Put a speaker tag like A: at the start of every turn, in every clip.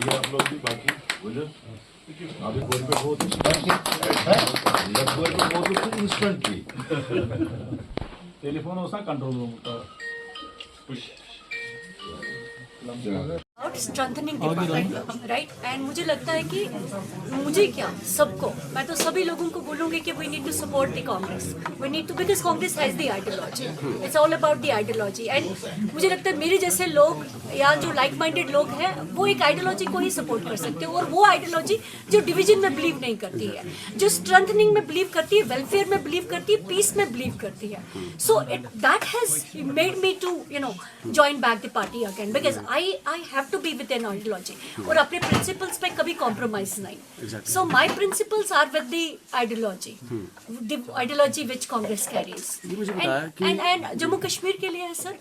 A: आप लोग भी बाकी बोलो अभी गोल पे बहुत इंस्टेंटली
B: टेलीफोन होता कंट्रोल रूम का
C: स्ट्रेंथनिंग डिपार्टमेंट राइट एंड मुझे लगता है कि मुझे क्या सबको मैं तो सभी लोगों को बोलूँगी कि we need to support the Congress we need to because Congress has the ideology it's all about the ideology and मुझे लगता है मेरे जैसे लोग या जो लाइक माइंडेड लोग हैं वो एक आइडियोलॉजी को ही सपोर्ट कर सकते हैं और वो आइडियोलॉजी जो डिवीजन में बिलीव नहीं करती है जो स्ट्रेंथनिंग में बिलीव करती है वेलफेयर में बिलीव करती है पीस में बिलीव करती है so that has made me to join back the party again because I have to be with an ideology और अपने प्रिंसिपल्स पे कभी कॉम्प्रोमाइज नहीं so my principles are with the ideology which Congress carries and Jammu Kashmir के लिए है sir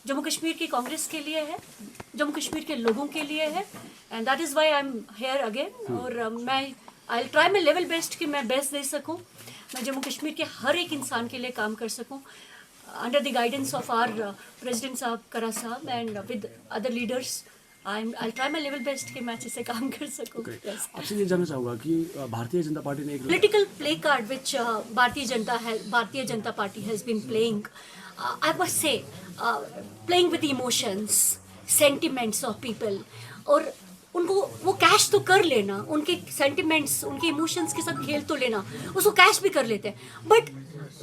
C: Jammu Kashmir की कांग्रेस के लिए है जम्मू कश्मीर के लोगों के लिए है and that is why I am here again और मैं I will try my level best कि मैं बेस्ट दे सकूँ मैं जम्मू कश्मीर के हर एक इंसान के लिए काम कर सकूँ under the guidance of our President साहब करा साहब and with other leaders I'll try my level best कि मैं अच्छे से काम कर सकूँ
D: आपसे ये जानना चाहूँगा कि भारतीय जनता पार्टी ने एक
C: political play card which भारतीय Janata party has been playing I must say playing with the emotions sentiments of people और उनको वो कैश तो कर लेना उनके सेंटिमेंट्स उनके इमोशंस के साथ खेल तो लेना उसको कैश भी कर लेते हैं बट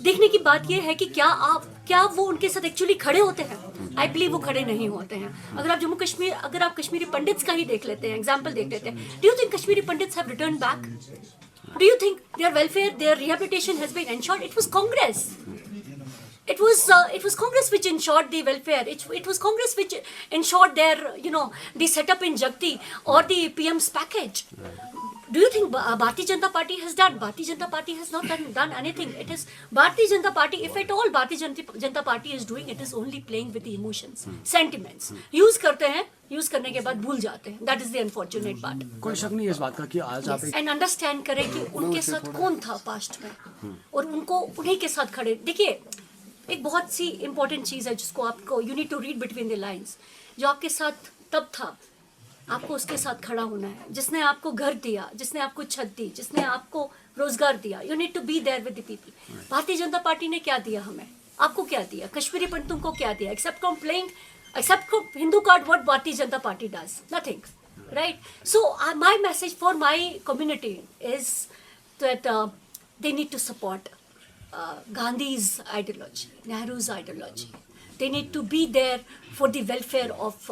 C: देखने की बात ये है कि क्या वो उनके साथ एक्चुअली खड़े होते हैं आई बिलीव वो खड़े नहीं होते हैं अगर आप कश्मीरी पंडित्स का ही देख लेते हैं एग्जाम्पल देख लेते हैं do you think Kashmiri Pandits have return back do you think their welfare their rehabilitation has been ensured it was Congress It was Congress which ensured the welfare. It was Congress which ensured their, the setup in Jagti or the PM's package. Do you think Bharatiya Janata Party has done? Bharatiya Janata Party has not done anything. It is Bharatiya Janata Party, if at all Bharatiya Janata Party is doing, it is only playing with the emotions, sentiments. Use करते हैं, use करने के बाद भूल जाते हैं. That is the unfortunate part.
D: कोई शक नहीं है इस बात का कि आज आप
C: And understand करें कि उनके साथ कौन था पास्ट में और उनको उन्हीं के साथ खड़े देखिए एक बहुत सी इंपॉर्टेंट चीज़ है जिसको आपको you need to read between the lines जो आपके साथ तब था आपको उसके साथ खड़ा होना है जिसने आपको घर दिया जिसने आपको छत दी जिसने आपको रोजगार दिया you need to be there with the people Bharatiya Janata party ने क्या दिया हमें आपको क्या दिया कश्मीरी पंडितों को क्या दिया accept Hindu card what Bharatiya Janata Party does nothing right so my message for my community is that they need to support Gandhi's ideology, Nehru's ideology. They need to be there for the welfare of,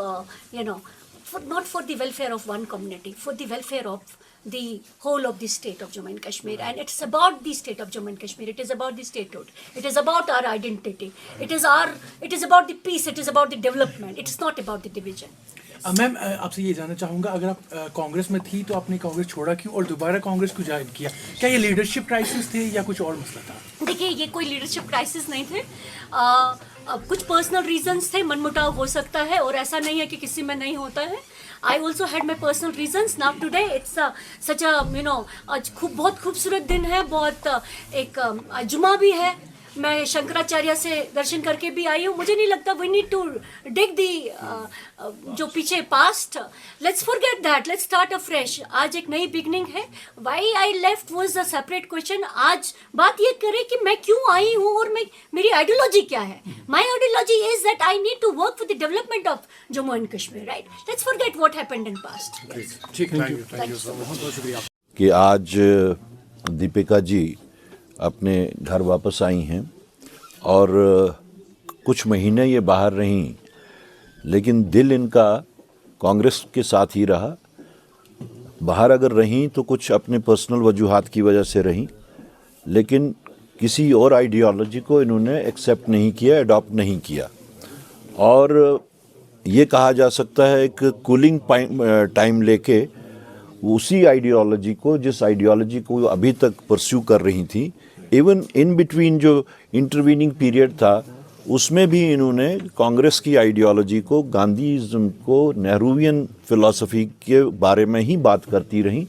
C: not for the welfare of one community, for the welfare of the whole of the state of Jammu and Kashmir. And it's about the state of Jammu and Kashmir. It is about the statehood. It is about our identity. It is about the peace. It is about the development. It is not about the division.
D: Ma'am आपसे ये जानना चाहूँगा अगर आप कांग्रेस में थी तो आपने कांग्रेस छोड़ा क्यों और दोबारा कांग्रेस को ज्वाइन किया क्या ये लीडरशिप क्राइसिस थे या कुछ और मसला था
C: देखिए ये कोई लीडरशिप क्राइसिस नहीं थे कुछ पर्सनल रीजंस थे मनमुटाव हो सकता है और ऐसा नहीं है कि किसी में नहीं होता है I also had my personal reasons. Now today it's such a आज बहुत खूबसूरत दिन है बहुत एक जुमा भी है मैं शंकराचार्य से दर्शन करके भी आई हूँ मुझे नहीं लगता वी नीड टू डिग दी जो पीछे past let's forget that let's start afresh आज एक नई बिगनिंग है why I left was a separate question आज बात ये करें कि मैं क्यों आई हूँ और मेरी आइडियोलॉजी क्या है my ideology is that I need to work for the development of Jammu and Kashmir right let's forget what happened in past
D: ठीक थैंक यू सर बहुत शुक्रिया
A: कि आज दीपिका जी अपने घर वापस आई हैं और कुछ महीने ये बाहर रहीं लेकिन दिल इनका कांग्रेस के साथ ही रहा बाहर अगर रहीं तो कुछ अपने पर्सनल वजूहात की वजह से रहीं लेकिन किसी और आइडियोलॉजी को इन्होंने एक्सेप्ट नहीं किया अडॉप्ट नहीं किया और ये कहा जा सकता है एक कूलिंग टाइम लेके उसी आइडियोलॉजी को जिस आइडियोलॉजी को अभी तक परस्यू कर रही थी इवन इन बिटवीन जो इंटरवीनिंग पीरियड था उसमें भी इन्होंने कांग्रेस की आइडियोलॉजी को गांधीज़म को नेहरूवियन फ़िलॉसफी के बारे में ही बात करती रहीं